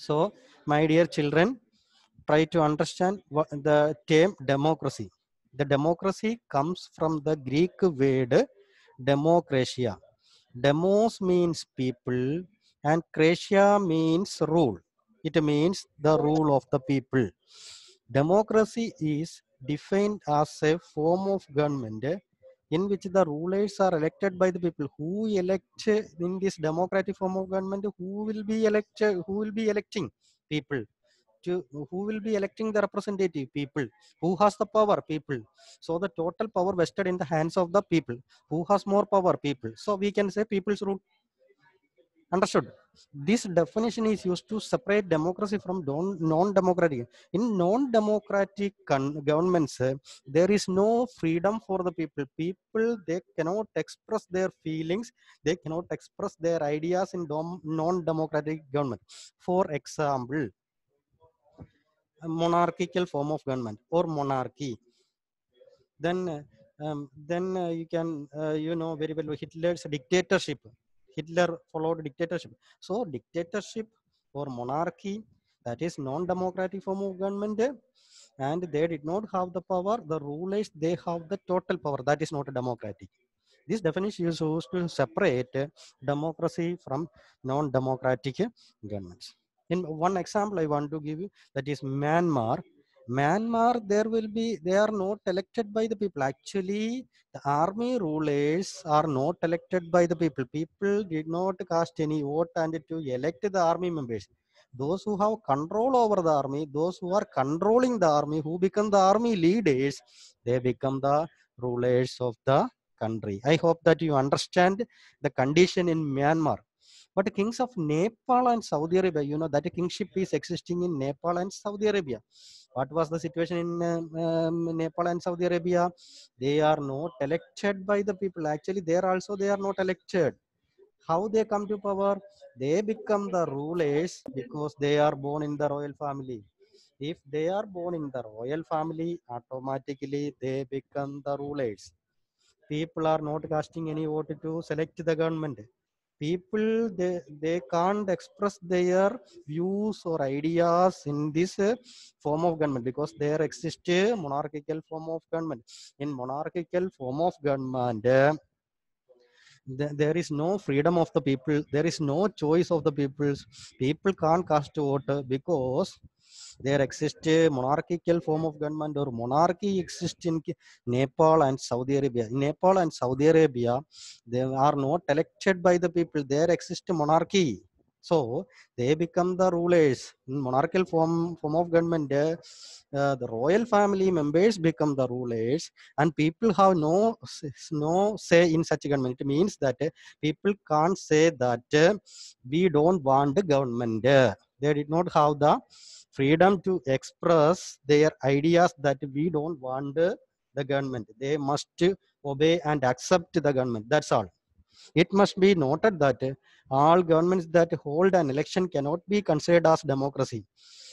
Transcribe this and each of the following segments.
So, my dear children, try to understand what the term democracy. The democracy comes from the Greek word democratia. Demos means people and kratia means rule. It means the rule of the people. Democracy is defined as a form of government in which the rulers are elected by the people. Who elect in this democratic form of government? Who will be elected? Who will be electing people? To who will be electing the representative? People. Who has the power? People. So the total power vested in the hands of the people. Who has more power? People. So we can say people's rule. Understood? This definition is used to separate democracy from non-democratic. In non-democratic governments, there is no freedom for the people. People, they cannot express their feelings, they cannot express their ideas in non-democratic government. For example, a monarchical form of government or monarchy. Then you can you know very well Hitler's dictatorship. Hitler followed dictatorship. So dictatorship or monarchy, that is non-democratic form of government, and they did not have the power. The rulers, they have the total power. That is not democratic. This definition is used to separate democracy from non-democratic governments. In one example, I want to give you, that is Myanmar. Myanmar, they are not elected by the people. Actually, the army rulers are not elected by the people. People did not cast any vote and to elect the army members. Those who have control over the army, those who are controlling the army, who become the army leaders, they become the rulers of the country. I hope that you understand the condition in Myanmar. But kings of Nepal and Saudi Arabia, you know that kingship is existing in Nepal and Saudi Arabia. What was the situation in Nepal and Saudi Arabia? They are not elected by the people. Actually, there also they are not elected. How they come to power? They become the rulers because they are born in the royal family. If they are born in the royal family, automatically they become the rulers. People are not casting any vote to select the government. People, they can't express their views or ideas in this form of government because there exists a monarchical form of government. In monarchical form of government, there is no freedom of the people, there is no choice of the peoples. People can't cast a vote because there exists a monarchical form of government, or monarchy exists in Nepal and Saudi Arabia. In Nepal and Saudi Arabia, they are not elected by the people, there exists a monarchy. So they become the rulers. In monarchical form of government, the royal family members become the rulers, and people have no say in such government. It means that people can't say that we don't want the government. They did not have the freedom to express their ideas that we don't want the government. They must obey and accept the government. That's all. It must be noted that all governments that hold an election cannot be considered as democracy.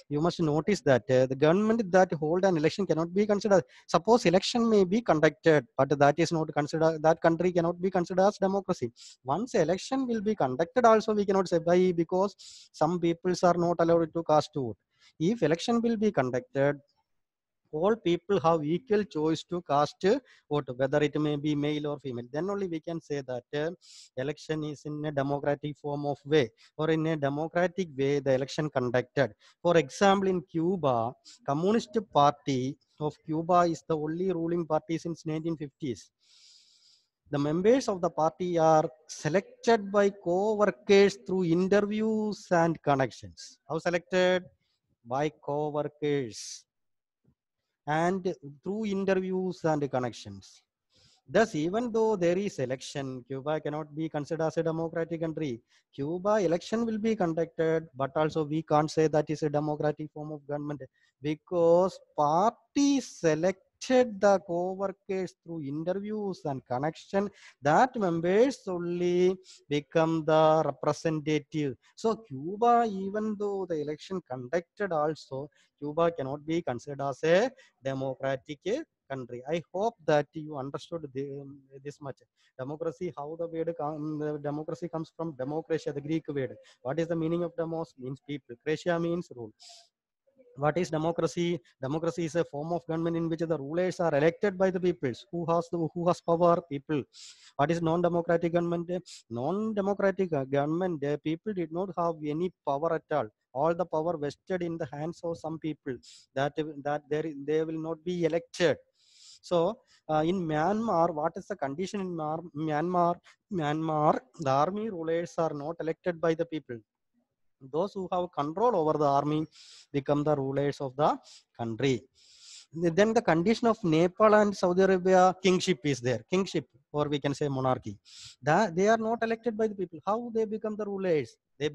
You must notice that the government that hold an election cannot be considered. Suppose election may be conducted, but that is not considered, that country cannot be considered as democracy. Once election will be conducted also, we cannot say why, because some peoples are not allowed to cast vote. If election will be conducted, all people have equal choice to cast vote, whether it may be male or female. Then only we can say that election is in a democratic form of way, or in a democratic way the election conducted. For example, in Cuba, Communist Party of Cuba is the only ruling party since 1950s. The members of the party are selected by co-workers through interviews and connections. How selected? By co-workers and through interviews and connections. Thus, even though there is election, Cuba cannot be considered as a democratic country. Cuba election will be conducted, but also we can't say that is a democratic form of government, because party selected the co-workers through interviews and connection. That members only become the representative. So Cuba, even though the election conducted also, Cuba cannot be considered as a democratic country. I hope that you understood this much. Democracy, how the democracy comes from democratia, the Greek word. What is the meaning of demos? Means people. Kratia means rule. What is democracy? Democracy is a form of government in which the rulers are elected by the peoples. Who has power? People. What is non-democratic government? Non-democratic government, people did not have any power at all the power vested in the hands of some people, they will not be elected. So in Myanmar, what is the condition in Myanmar? The army rulers are not elected by the people. Those who have control over the army become the rulers of the country. Then the condition of Nepal and Saudi Arabia, kingship is there. Kingship, or we can say monarchy. That they are not elected by the people. How they become the rulers? They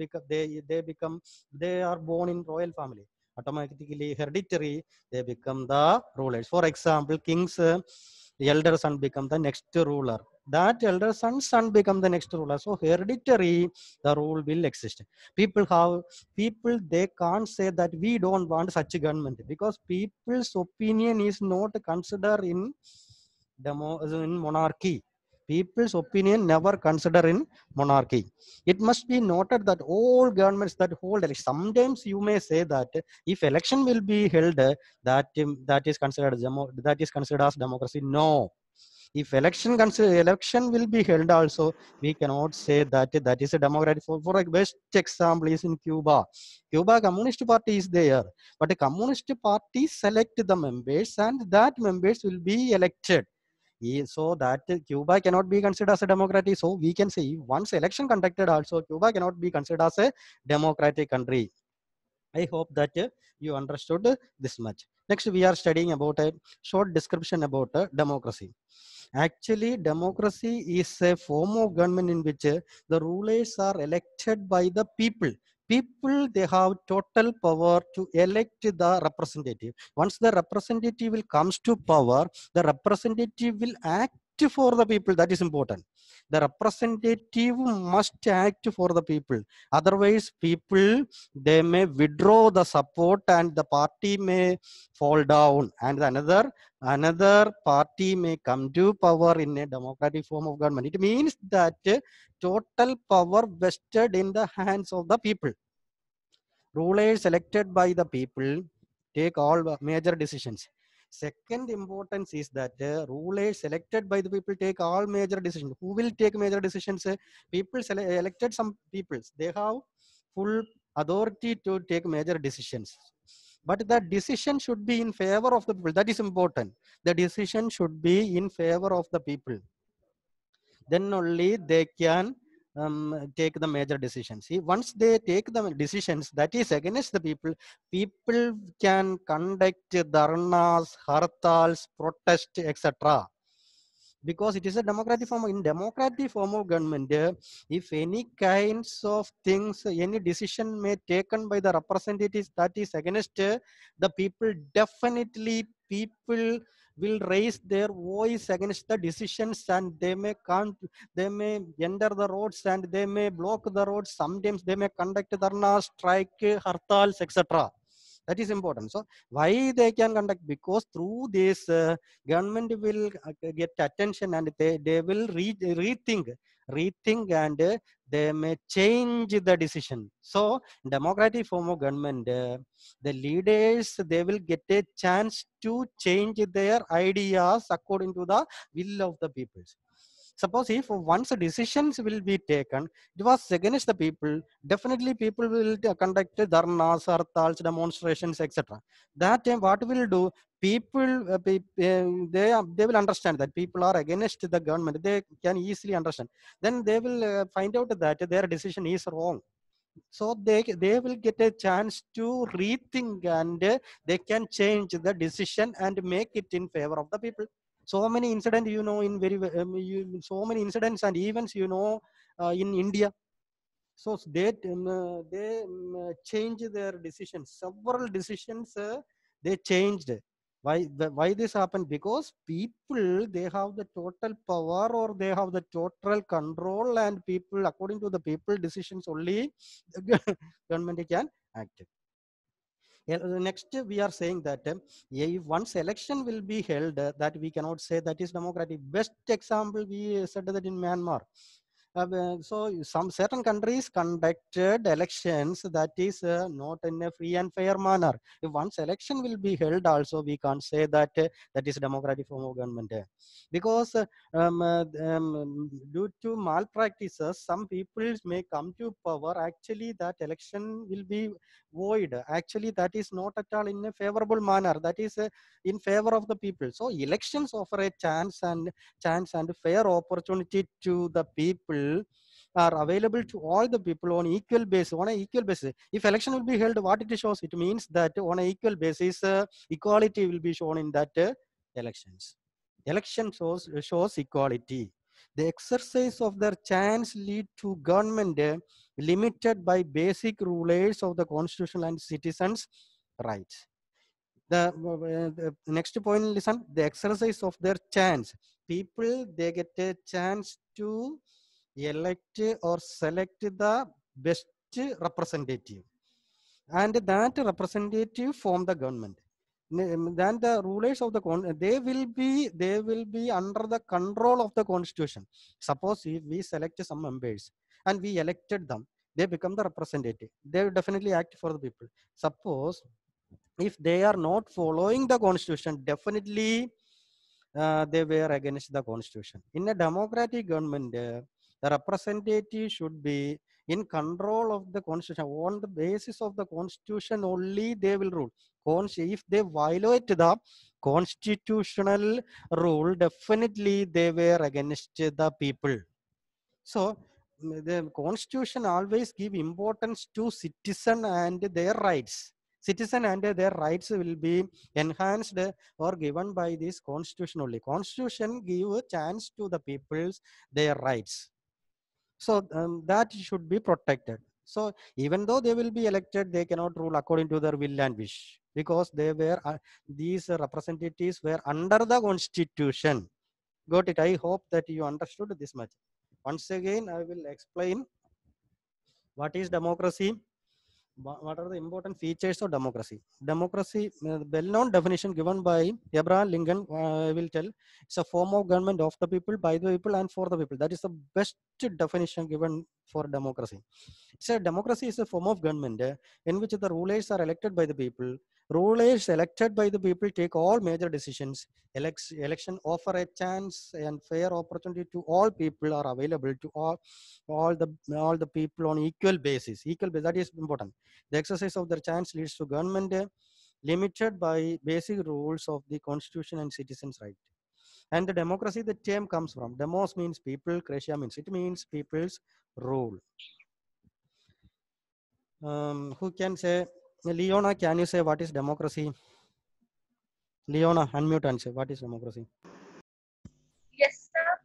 are born in royal family. Automatically hereditary, they become the rulers. For example, kings elder son become the next ruler. That elder son become the next ruler. So hereditary, the rule will exist. People they can't say that we don't want such a government, because people's opinion is not considered in in monarchy. People's opinion never consider in monarchy. It must be noted that all governments that hold election, sometimes you may say that if election will be held, that is considered as democracy. No, if election will be held also, we cannot say that is a democratic. For a best example is in Cuba Communist Party is there, but the Communist Party select the members and that members will be elected. So that Cuba cannot be considered as a democracy. So we can say once election conducted also, Cuba cannot be considered as a democratic country. I hope that you understood this much. Next, we are studying about a short description about democracy. Actually, democracy is a form of government in which the rulers are elected by the people. People, they have total power to elect the representative. Once the representative will comes to power, the representative will act for the people. That is important. The representative must act for the people. Otherwise, people, they may withdraw the support and the party may fall down, and another party may come to power in a democratic form of government. It means that total power vested in the hands of the people. Rulers elected by the people take all major decisions. Second importance is that rulers elected by the people take all major decisions. Who will take major decisions? People elected some peoples. They have full authority to take major decisions. But the decision should be in favor of the people. That is important. The decision should be in favor of the people. Then only they can take the major decisions. See, once they take the decisions that is against the people, people can conduct dharnas, hartals, protest, etc. Because it is a democratic form. In democratic form of government, if any kinds of things, any decision may taken by the representatives that is against the people, definitely people will raise their voice against the decisions, and they may enter the roads and they may block the roads. Sometimes they may conduct dharna, strike, hartals, etc. That is important. So why they can conduct? Because through this government will get attention, and they will rethink, and they may change the decision. So democratic form of government, the leaders, they will get a chance to change their ideas according to the will of the people. Suppose if once decisions will be taken, it was against the people, definitely people will conduct dharnas, hartals, demonstrations, etc. That time what will do? People, they will understand that people are against the government. They can easily understand. Then they will find out that their decision is wrong. So they will get a chance to rethink, and they can change the decision and make it in favor of the people. So many incidents, in so many incidents and events, in India. So they change their decisions. Several decisions they changed. Why this happened? Because people, they have the total power, or they have the total control, and people, according to the people decisions only, the government can act. Next, we are saying that if once election will be held, that we cannot say that is democratic. Best example, we said that in Myanmar. So some certain countries conducted elections that is not in a free and fair manner. If once election will be held, also we can't say that that is democratic form of government, because due to malpractices, some people may come to power. Actually, that election will be void. Actually, that is not at all in a favorable manner. That is in favor of the people. So elections offer a chance and fair opportunity to the people are available to all the people on equal basis. On an equal basis, if election will be held, what it shows, it means that on an equal basis, equality will be shown in that elections. Election shows equality. The exercise of their chance lead to government limited by basic rules of the constitution and citizens' rights. The next point, listen, the exercise of their chance. People, they get a chance to elect or select the best representative, and that representative form the government. Then the rulers of the they will be under the control of the constitution. Suppose if we select some members and we elected them, they become the representative. They will definitely act for the people. Suppose if they are not following the constitution, definitely they were against the constitution. In a democratic government, the representative should be in control of the constitution. On the basis of the constitution only they will rule. If they violate the constitutional rule, definitely they were against the people. So the constitution always give importance to citizen and their rights. Citizen and their rights will be enhanced or given by this constitution only. Constitution give a chance to the people's their rights. So that should be protected. So even though they will be elected, they cannot rule according to their will and wish, because they were these representatives were under the constitution. Got it? I hope that you understood this much. Once again, I will explain what is democracy, what are the important features of democracy. Democracy, well-known definition given by Abraham Lincoln, I will tell, it's a form of government of the people, by the people, and for the people. That is the best definition given for democracy. So democracy is a form of government in which the rulers are elected by the people. Rulers elected by the people take all major decisions. Election offer a chance and fair opportunity to all people are available to all the people on equal basis. Equal basis, that is important. The exercise of their chance leads to government limited by basic rules of the constitution and citizens' right. And the democracy, the term comes from demos means people, kratia means it means people's rule. Who can say? Leona, can you say what is democracy? Leona, unmute and say what is democracy. Yes, sir.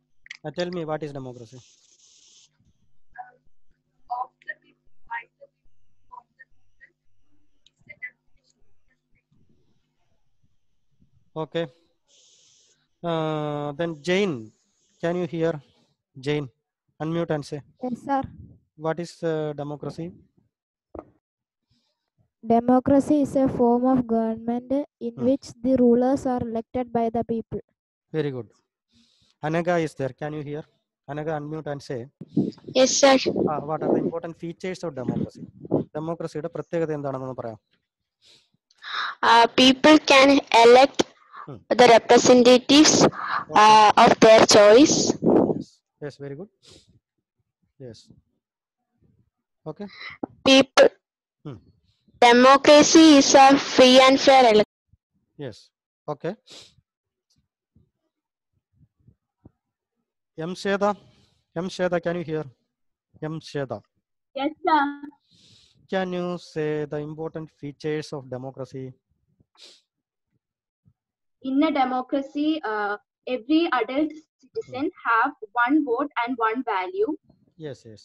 Tell me what is democracy. Of the people, by the people, from the people. It's the definition. Okay. Then Jane, can you hear? Jane, unmute and say Yes, sir. what is democracy. Democracy is a form of government in which the rulers are elected by the people. Very good. Anaga is there. Can you hear? Anaga, unmute and say. Yes, sir. What are the important features of democracy? Democracy യുടെ പ്രത്യേകത എന്താണെന്ന് പറയാം. People can elect the representatives of their choice. Yes. Yes, very good. Yes. Okay. People. Democracy is a free and fair election. Yes. Okay. M. Sheda, can you hear? M. Sheda. Yes, sir. Can you say the important features of democracy? In a democracy, every adult citizen have one vote and one value. Yes, yes.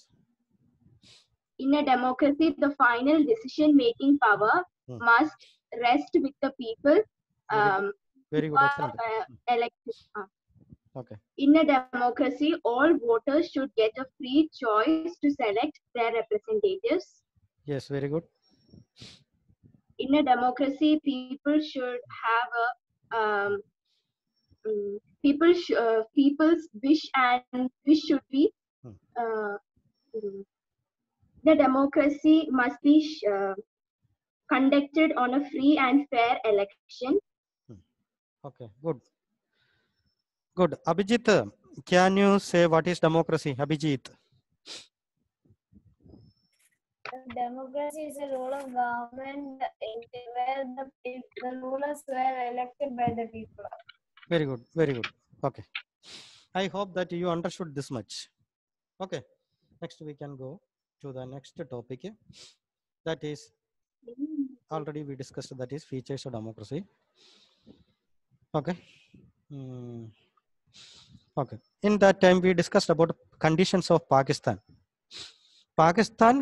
In a democracy, the final decision-making power must rest with the people. Very good. Excellent. Elected. Okay. In a democracy, all voters should get a free choice to select their representatives. Yes, very good. In in a democracy, people should have people's wish and wish should be uh, the democracy must be conducted on a free and fair election. Okay, good. Good. Abhijit, can you say what is democracy? Abhijit. Democracy is a rule of government where the rulers were elected by the people. Very good. Very good. Okay. I hope that you understood this much. Okay. Next we can go to the next topic. That is already we discussed, that is features of democracy. Okay. Okay. In that time we discussed about conditions of Pakistan. Pakistan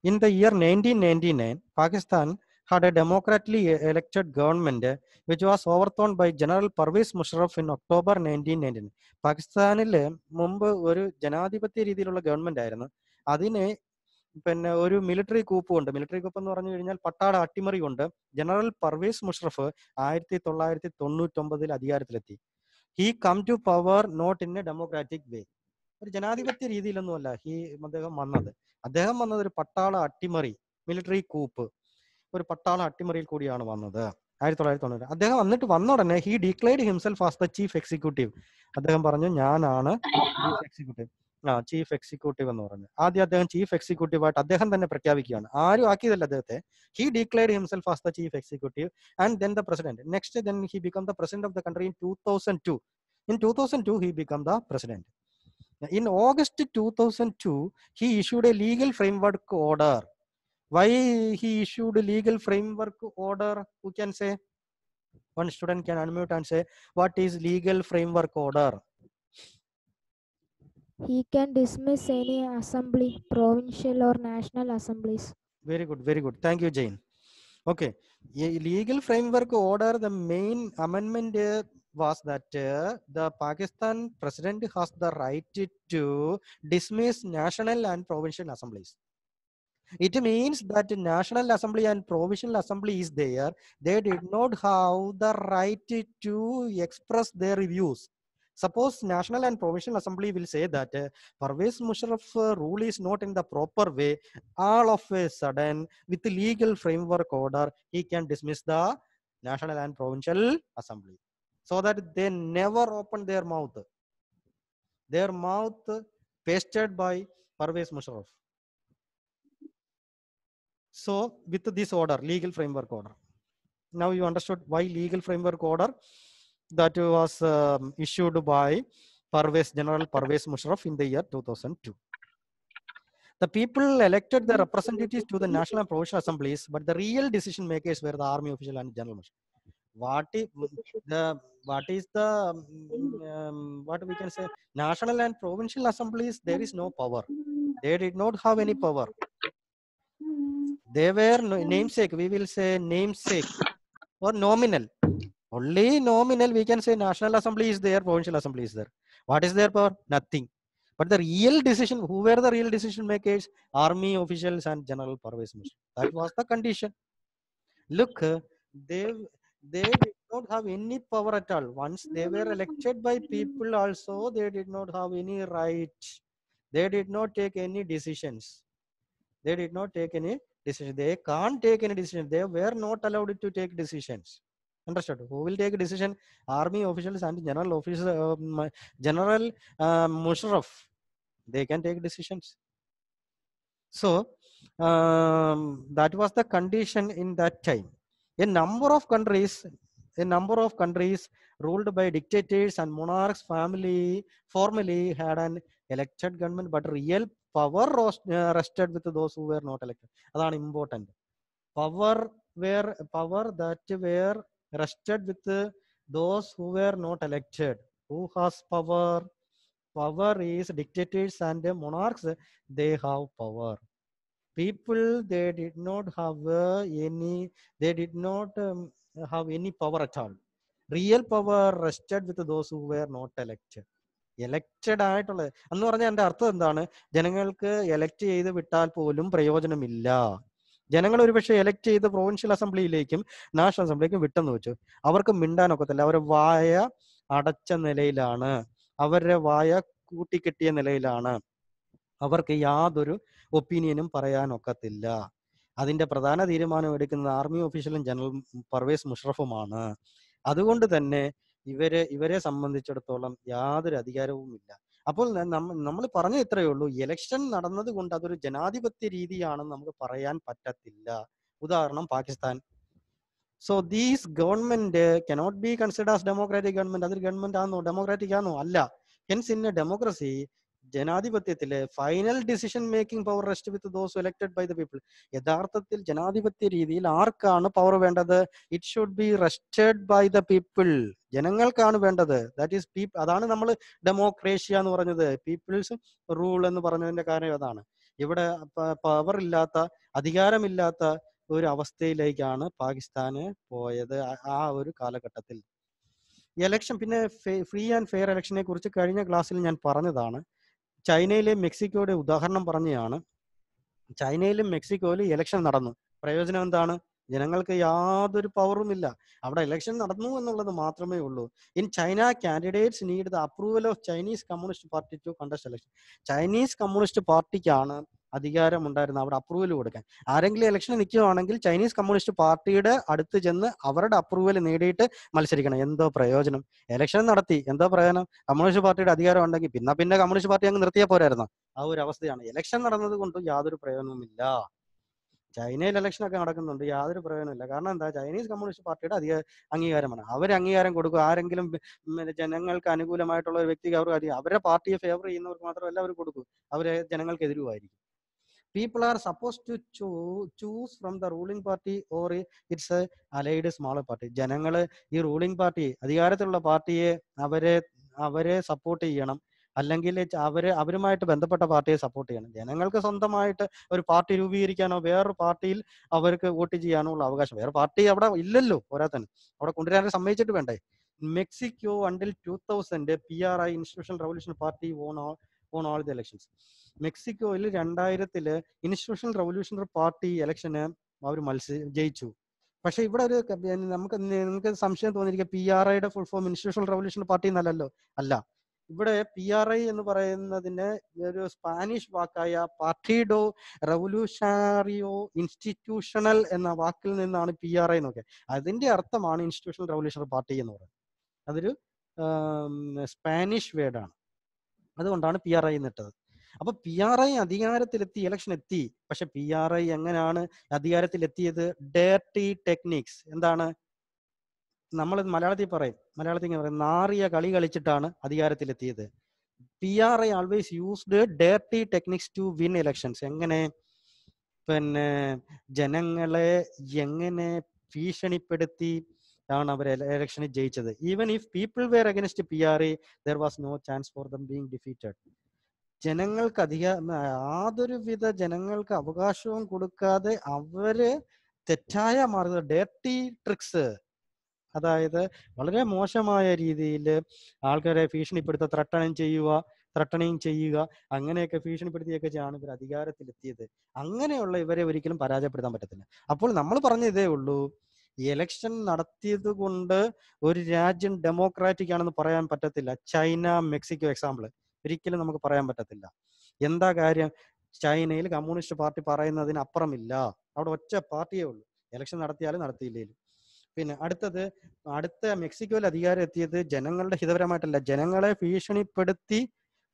in the year 1999, Pakistan had a democratically elected government which was overthrown by General Parvez Musharraf in October 1999. പാകിസ്ഥാനിൽ മുമ്പ് ഒരു ജനാധിപത്യ രീതിയിലുള്ള government ആയിരുന്നു. അതിനെ പിന്നെ ഒരു military കൂപ്പ് കൊണ്ട്, മിലിറ്ററി കൂപ്പ് എന്ന് പറഞ്ഞു കഴിഞ്ഞാൽ പട്ടാള അട്ടിമറി കൊണ്ട് ജനറൽ പർവേസ് മുഷറഫ് 1999 അധികാരത്തിലെത്തി. He come to power not in a democratic way. ഒരു ജനാധിപത്യ രീതിയിലൊന്നുമല്ല അദ്ദേഹം വന്നത് ഒരു പട്ടാള അട്ടിമറി, മിലിറ്ററി കൂപ്പ്, ഒരു പട്ടാള അട്ടിമറിയിൽ കൂടിയാണ് വന്നത് 1990. അദ്ദേഹം വന്ന ഉടനെ he declared himself as the chief executive. അദ്ദേഹം പറഞ്ഞു ഞാനാണ് ചീഫ് എക്സിക്യൂട്ടീവ് എന്ന് പറഞ്ഞു. ആദ്യം അദ്ദേഹം ചീഫ് എക്സിക്യൂട്ടീവ് ആയിട്ട് അദ്ദേഹം തന്നെ പ്രഖ്യാപിക്കുകയാണ്. ആരും ആക്കിയതല്ല അദ്ദേഹത്തെ. He declared himself as the chief executive and then the president. Next then he become the president of the country in 2002. In 2002 he became the president. In August 2002 he issued a legal framework order. Why he issued a legal framework order? Who can say? One student can unmute and say what is legal framework order? He can dismiss any assembly, provincial or national assemblies. Very good, very good. Thank you, Jane. Okay, a legal framework order, the main amendment was that the Pakistan president has the right to dismiss national and provincial assemblies. It means that National Assembly and Provincial Assembly is there. They did not have the right to express their views. Suppose National and Provincial Assembly will say that Parvez Musharraf rule is not in the proper way. All of a sudden, with the legal framework order, he can dismiss the National and Provincial Assembly, so that they never open their mouth. Their mouth pasted by Parvez Musharraf. So with this order, legal framework order, now you understood why legal framework order that was issued by General Parvez Musharraf in the year 2002. The people elected the representatives to the national and provincial assemblies, but the real decision makers were the army official and general marshal. What is the what we can say, national and provincial assemblies? There is no power. They did not have any power. They were namesake, we will say namesake or nominal. Only nominal we can say National Assembly is there, Provincial Assembly is there. What is their power? Nothing. But the real decision, who were the real decision makers? Army officials and General Parvez Musharraf. That was the condition. Look, they did not have any power at all. Once they were elected by people also, they did not have any right. They did not take any decisions. They did not take any decision. They can't take any decision. They were not allowed to take decisions. Understood? Who will take a decision? Army officials and general officers, General Musharraf. They can take decisions. So that was the condition in that time. A number of countries ruled by dictators and monarchs formally had an elected government, but real power rested with those who were not elected. That's important. Power that were rested with those who were not elected. Who has power? Power is dictators and monarchs. They have power. People, they did not have have any power at all. Real power rested with those who were not elected. Elected ആയിട്ടുള്ള എന്ന് പറഞ്ഞാൽ എൻ്റെ അർത്ഥം എന്താണ്? ജനങ്ങൾക്ക് elect ചെയ്ത് വിട്ടാൽ പോലും പ്രയോജനമില്ല. ജനങ്ങൾ ഒരുപക്ഷെ എലക്ട് ചെയ്ത് പ്രൊവിൻഷ്യൽ അസംബ്ലിയിലേക്കും നാഷണൽ അസംബ്ലിയിലേക്കും വിട്ടെന്ന് വെച്ചു. അവർക്ക് മിണ്ടാനൊക്കത്തില്ല. അവരുടെ വായ അടച്ച നിലയിലാണ്, അവരുടെ വായ കൂട്ടിക്കെട്ടിയ നിലയിലാണ്. അവർക്ക് യാതൊരു ഒപ്പീനിയനും പറയാനൊക്കത്തില്ല. അതിന്റെ പ്രധാന തീരുമാനം എടുക്കുന്നത് ആർമി ഓഫീഷ്യലും ജനറൽ പർവേസ് മുഷറഫുമാണ്. അതുകൊണ്ട് തന്നെ ഇവരെ സംബന്ധിച്ചിടത്തോളം യാതൊരു അധികാരവുമില്ല. അപ്പോൾ നമ്മൾ പറഞ്ഞ ഇത്രയേ ഉള്ളൂ, ഇലക്ഷൻ നടന്നത് കൊണ്ട് അതൊരു ജനാധിപത്യ രീതിയാണെന്ന് നമുക്ക് പറയാൻ പറ്റത്തില്ല. ഉദാഹരണം Pakistan. So these government cannot be considered as democratic government. അതൊരു ഗവൺമെന്റ് ആണോ, ഡെമോക്രാറ്റിക് ആണോ? അല്ല. ഹെൻസ് ഇൻ എ ഡെമോക്രസി, ജനാധിപത്യത്തിലെ final decision making power rest with those elected by the people. യഥാർത്ഥത്തിൽ ജനാധിപത്യ രീതിയിൽ ആർക്കാണ് പവർ വേണ്ടത്? It should be rested by the people. ജനങ്ങൾക്കാണ് വേണ്ടത്. That is people. അതാണ് നമ്മൾ ഡെമോക്രേഷ്യ എന്ന് പറഞ്ഞത്. പീപ്പിൾസ് റൂൾ എന്ന് പറഞ്ഞതിന്റെ കാര്യം അതാണ്. ഇവിടെ പവർ ഇല്ലാത്ത, അധികാരമില്ലാത്ത ഒരു അവസ്ഥയിലേക്കാണ് പാകിസ്ഥാന് പോയത് ആ ഒരു കാലഘട്ടത്തിൽ. ഇലക്ഷൻ, പിന്നെ ഫ്രീ ആൻഡ് ഫെയർ ഇലക്ഷനെ കുറിച്ച് കഴിഞ്ഞ ക്ലാസ്സിൽ ഞാൻ പറഞ്ഞതാണ്. ചൈനയിലെയും മെക്സിക്കോയുടെ ഉദാഹരണം പറഞ്ഞതാണ്. ചൈനയിലും മെക്സിക്കോയിലും ഇലക്ഷൻ നടന്നു. പ്രയോജനം എന്താണ്? ജനങ്ങൾക്ക് യാതൊരു പവറും ഇല്ല. അവിടെ ഇലക്ഷൻ നടന്നു എന്നുള്ളത് മാത്രമേ ഉള്ളൂ. In China, candidates need the approval of Chinese communist party to contest election. Chinese communist പാർട്ടിക്കാണ് അധികാരം ഉണ്ടായിരുന്നത് അവിടെ അപ്രൂവൽ കൊടുക്കാൻ. ആരെങ്കിലും ഇലക്ഷന് നിൽക്കുകയാണെങ്കിൽ ചൈനീസ് കമ്മ്യൂണിസ്റ്റ് പാർട്ടിയുടെ അടുത്ത് ചെന്ന് അവരുടെ അപ്രൂവൽ നേടിയിട്ട് മത്സരിക്കണം. എന്തോ പ്രയോജനം? ഇലക്ഷൻ നടത്തി, എന്തോ പ്രയോജനം? കമ്മ്യൂണിസ്റ്റ് പാർട്ടിയുടെ അധികാരം ഉണ്ടെങ്കിൽ പിന്നെ കമ്മ്യൂണിസ്റ്റ് പാർട്ടി അങ്ങ് നിർത്തിയാൽ പോരായിരുന്നോ? ആ ഒരു അവസ്ഥയാണ്. ഇലക്ഷൻ നടന്നത് കൊണ്ട് യാതൊരു പ്രയോജനവുമില്ല. ചൈനയിൽ ഇലക്ഷൻ ഒക്കെ നടക്കുന്നുണ്ട്, യാതൊരു പ്രയോജനമില്ല. കാരണം എന്താ? ചൈനീസ് കമ്മ്യൂണിസ്റ്റ് പാർട്ടിയുടെ അംഗീകാരമാണ്. അവർ അംഗീകാരം കൊടുക്കും. ആരെങ്കിലും ജനങ്ങൾക്ക് അനുകൂലമായിട്ടുള്ള ഒരു വ്യക്തിക്ക് അവരുടെ പാർട്ടിയെ ഫേവർ ചെയ്യുന്നവർക്ക് മാത്രമല്ല അവർ കൊടുക്കും. അവരെ ജനങ്ങൾക്കെതിരുമായിരിക്കും. People are supposed to choose from the ruling party or its allied smaller party. ജനങ്ങള് ഈ റൂളിംഗ് പാർട്ടി, അധികാരത്തിലുള്ള പാർട്ടിയെ അവരെ സപ്പോർട്ട് ചെയ്യണം, അല്ലെങ്കിൽ അവരുമായിട്ട് ബന്ധപ്പെട്ട പാർട്ടിയെ സപ്പോർട്ട് ചെയ്യണം. ജനങ്ങൾക്ക് സ്വന്തമായിട്ട് ഒരു പാർട്ടി രൂപീകരിക്കാനോ വേറൊരു പാർട്ടിയിൽ അവർക്ക് വോട്ട് ചെയ്യാനോ ഉള്ള അവകാശം വേറെ പാർട്ടി അവിടെ ഇല്ലല്ലോ. പോരാത്തന്നെ അവിടെ കൊണ്ടുവരാൻ സമ്മതിച്ചിട്ട് വേണ്ടേ? Mexico until 2000 PRI institutional revolution party on all the elections. മെക്സിക്കോയിൽ 2000 ഇൻസ്റ്റിറ്റ്യൂഷണൽ റവല്യൂഷണറി പാർട്ടി ഇലക്ഷന് അവർ ജയിച്ചു. പക്ഷെ ഇവിടെ ഒരു നിങ്ങൾക്ക് സംശയം തോന്നിയിരിക്കുക, PRIയുടെ full form institutional revolutionary party എന്നല്ലല്ലോ. അല്ല, ഇവിടെ PRI എന്ന് പറയുന്നതിന് ഒരു സ്പാനിഷ് വാക്കായ പാർട്ടിഡോ റവല്യൂഷണറിയോ ഇൻസ്റ്റിറ്റ്യൂഷണൽ എന്ന വാക്കിൽ നിന്നാണ് PRI എന്നൊക്കെ. അതിന്റെ അർത്ഥമാണ് ഇൻസ്റ്റിറ്റ്യൂഷണൽ റവല്യൂഷണറി പാർട്ടി എന്ന് പറയുന്നത്. അതൊരു സ്പാനിഷ് വേർഡാണ്. അതുകൊണ്ടാണ് PRI എന്നിട്ടത്. അപ്പൊ PRI അധികാരത്തിലെത്തി, ഇലക്ഷൻ എത്തി. പക്ഷെ PRI എങ്ങനെയാണ് അധികാരത്തിലെത്തിയത്? Dirty techniques. എന്താണ്? നമ്മൾ മലയാളത്തിൽ പറയും, നാറിയ കളി കളിച്ചിട്ടാണ് അധികാരത്തിലെത്തിയത്. PRI always used dirty techniques to win elections. എങ്ങനെ? പിന്നെ ജനങ്ങളെ എങ്ങനെ ഭീഷണിപ്പെടുത്തി ആണ് അവർ ഇലക്ഷനിൽ ജയിച്ചത്. Even if people were against PRI, there was no chance for them being defeated. ജനങ്ങൾക്ക് യാതൊരുവിധ ജനങ്ങൾക്ക് അവകാശവും കൊടുക്കാതെ അവര് തെറ്റായ മാർഗം, ഡേർട്ടി ട്രിക്സ്, അതായത് വളരെ മോശമായ രീതിയിൽ ആൾക്കാരെ ഭീഷണിപ്പെടുത്തുക, ത്രട്ടണിങ് ചെയ്യുക, അങ്ങനെയൊക്കെ ഭീഷണിപ്പെടുത്തിയൊക്കെ ആണ് ഇവർ അധികാരത്തിലെത്തിയത്. അങ്ങനെയുള്ള ഇവരെ ഒരിക്കലും പരാജയപ്പെടുത്താൻ പറ്റത്തില്ല. അപ്പോൾ നമ്മൾ പറഞ്ഞ ഇതേ ഉള്ളൂ, ഇലക്ഷൻ നടത്തിയത് കൊണ്ട് ഒരു രാജ്യം ഡെമോക്രാറ്റിക് ആണെന്ന് പറയാൻ പറ്റത്തില്ല. ചൈന, മെക്സിക്കോ എക്സാമ്പിൾ ഒരിക്കലും നമുക്ക് പറയാൻ പറ്റത്തില്ല. എന്താ കാര്യം? ചൈനയിൽ കമ്മ്യൂണിസ്റ്റ് പാർട്ടി പറയുന്നതിന് അപ്പുറമില്ല. അവിടെ ഒറ്റ പാർട്ടിയേ ഉള്ളൂ, ഇലക്ഷൻ നടത്തിയാലും നടത്തിയില്ലേലും. പിന്നെ അടുത്ത മെക്സിക്കോയിൽ അധികാരം എത്തിയത് ജനങ്ങളുടെ ഹിതപരമായിട്ടല്ല, ജനങ്ങളെ ഭീഷണിപ്പെടുത്തി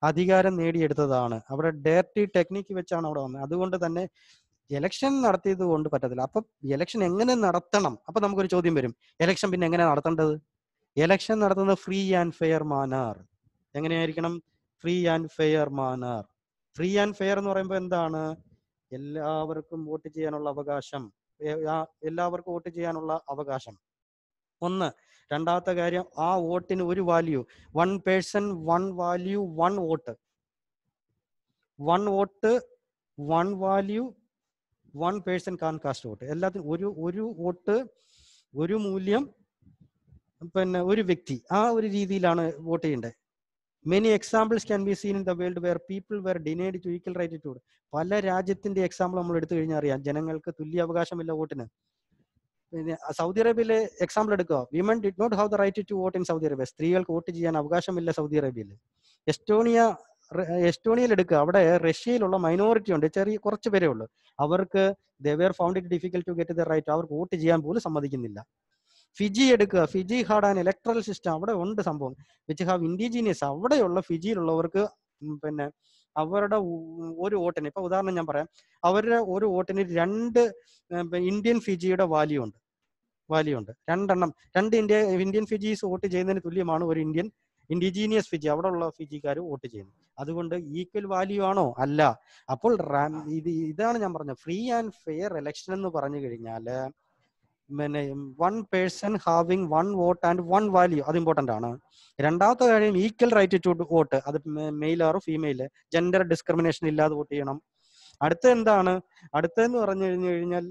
അധികാരം നേടിയെടുത്തതാണ്. അവിടെ ഡേർട്ടി ടെക്നിക്ക് വെച്ചാണ് അവിടെ വന്നത്. അതുകൊണ്ട് തന്നെ ഇലക്ഷൻ നടത്തിയത് കൊണ്ട് പറ്റത്തില്ല. അപ്പൊ ഇലക്ഷൻ എങ്ങനെ നടത്തണം? അപ്പൊ നമുക്കൊരു ചോദ്യം വരും, ഇലക്ഷൻ പിന്നെ എങ്ങനെ നടത്തേണ്ടത്? ഇലക്ഷൻ നടത്തുന്നത് ഫ്രീ ആൻഡ് ഫെയർ മാനർ. എങ്ങനെയായിരിക്കണം? Free and fair manner. Free and fair എന്ന് പറയുമ്പോൾ എന്താണ്? എല്ലാവർക്കും വോട്ട് ചെയ്യാനുള്ള അവകാശം, എല്ലാവർക്കും വോട്ട് ചെയ്യാനുള്ള അവകാശം ഒന്ന്. രണ്ടാമത്തെ കാര്യം, ആ വോട്ടിന് ഒരു value, 1 person 1 value 1 vote, 1 vote 1 value 1 person can cast vote. എല്ലാത്തിനും ഒരു വോട്ട്, ഒരു മൂല്യം, പിന്നെ ഒരു വ്യക്തി, ആ ഒരു രീതിയിലാണ് വോട്ട് ചെയ്യേണ്ടത്. Many examples can be seen in the world where people were denied to equal right to vote. പല രാജ്യത്തിന്റെ എക്സാമ്പിൾ നമ്മൾ എടുത്തു കഴിഞ്ഞാൽ അറിയാം, ജനങ്ങൾക്ക് തുല്യ അവകാശമില്ല വോട്ടിന്. സൗദി അറേബ്യയിലെ എക്സാമ്പിൾ എടുക്കുക. Women did not have the right to vote in Saudi Arabia. സ്ത്രീകൾക്ക് വോട്ട് ചെയ്യാൻ അവകാശമില്ല സൗദി അറേബ്യയിൽ. എസ്റ്റോണിയയിൽ എടുക്കുക, അവിടെ റഷ്യയിലുള്ള മൈനോറിറ്റി ഉണ്ട്, ചെറിയ കുറച്ച് പേരേ ഉള്ളൂ. അവർക്ക് they were found it difficult to get the right. അവർക്ക് വോട്ട് ചെയ്യാൻ പോലും സമ്മതിക്കുന്നില്ല. ഫിജി എടുക്കുക, Fiji had an electoral system, അവിടെ ഉണ്ട് സംഭവം, വിച്ച് ഹാവ് ഇൻഡിജീനിയസ്. അവിടെയുള്ള ഫിജിയിലുള്ളവർക്ക് പിന്നെ അവരുടെ ഒരു വോട്ടിന്, ഇപ്പൊ ഉദാഹരണം ഞാൻ പറയാം, അവരുടെ ഒരു വോട്ടിന് 2 ഇന്ത്യൻ ഫിജിയുടെ വാല്യൂ ഉണ്ട്. രണ്ടെണ്ണം, 2 ഇന്ത്യൻ ഫിജീസ് വോട്ട് ചെയ്യുന്നതിന് തുല്യമാണ് ഒരു ഇൻഡിജീനിയസ് ഫിജി, അവിടെ ഉള്ള ഫിജിക്കാർ വോട്ട് ചെയ്യുന്നത്. അതുകൊണ്ട് ഈക്വൽ വാല്യൂ ആണോ? അല്ല. അപ്പോൾ ഇതാണ് ഞാൻ പറഞ്ഞത്, ഫ്രീ ആൻഡ് ഫെയർ ഇലക്ഷൻ എന്ന് പറഞ്ഞു കഴിഞ്ഞാൽ പിന്നെ 1 person having 1 vote and 1 value, അത് ഇമ്പോർട്ടൻ്റ് ആണ്. രണ്ടാമത്തെ കാര്യം ഈക്വൽ റൈറ്റ് ടു വോട്ട്, അത് മെയിൽ ആറോ ഫീമെയിൽ, ജെൻഡർ ഡിസ്ക്രിമിനേഷൻ ഇല്ലാതെ വോട്ട് ചെയ്യണം. അടുത്തെന്ന് പറഞ്ഞു കഴിഞ്ഞാൽ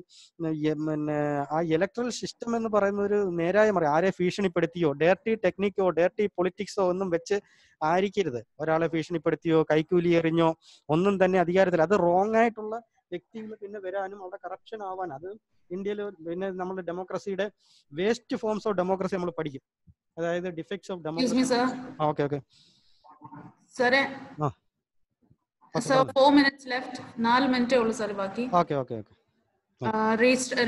പിന്നെ ആ ഇലക്ട്രൽ സിസ്റ്റം എന്ന് പറയുന്ന ഒരു നേരായ മറിയാം, ആരെ ഭീഷണിപ്പെടുത്തിയോ ഡയർട്ടി ടെക്നിക്കോ ഡയർട്ടി പൊളിറ്റിക്സോ ഒന്നും വെച്ച് ആയിരിക്കരുത്. ഒരാളെ ഭീഷണിപ്പെടുത്തിയോ കൈക്കൂലി എറിഞ്ഞോ ഒന്നും തന്നെ അധികാരത്തിൽ, അത് റോങ് ആയിട്ടുള്ള വ്യക്തികൾ പിന്നെ വരാനും അവിടെ കറപ്ഷൻ ആവാൻ, അത് ഇന്ത്യയിൽ പിന്നെ നമ്മുടെ ഡെമോക്രസിയുടെ വേസ്റ്റ് ഫോംസ് ഓഫ് ഡെമോക്രസി നമ്മൾ പഠിക്കും, അതായത് defects of democracy. Okay okay സാറേ, 4 minutes left. 4 minutes ഉള്ളൂ സാർ ബാക്കി. Okay okay okay.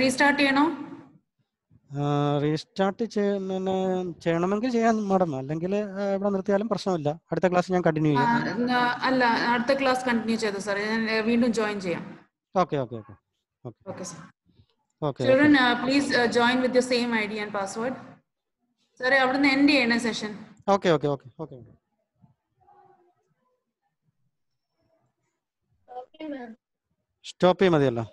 റീസ്റ്റാർട്ട് ചെയ്യണോ? റീസ്റ്റാർട്ട് ചെയ്യണമെങ്കിൽ ചെയ്യാൻ മാഡം, അല്ലെങ്കിൽ ഇവിടെ നിർത്തിയാലും പ്രശ്നമില്ല. അടുത്ത ക്ലാസ് ഞാൻ കണ്ടിന്യൂ ചെയ്യാം. അല്ല, അടുത്ത ക്ലാസ് കണ്ടിന്യൂ ചെയ്തു സാർ, ഞാൻ വീണ്ടും ജോയിൻ ചെയ്യാം. Okay okay okay okay sir. Okay. Children, please join with your same ID and password. സാറേ, അവിടുന്ന് എൻഡ് ചെയ്യണേ session. Okay okay okay okay. Stop ചെയ്യാൻ മതിയല്ലോ.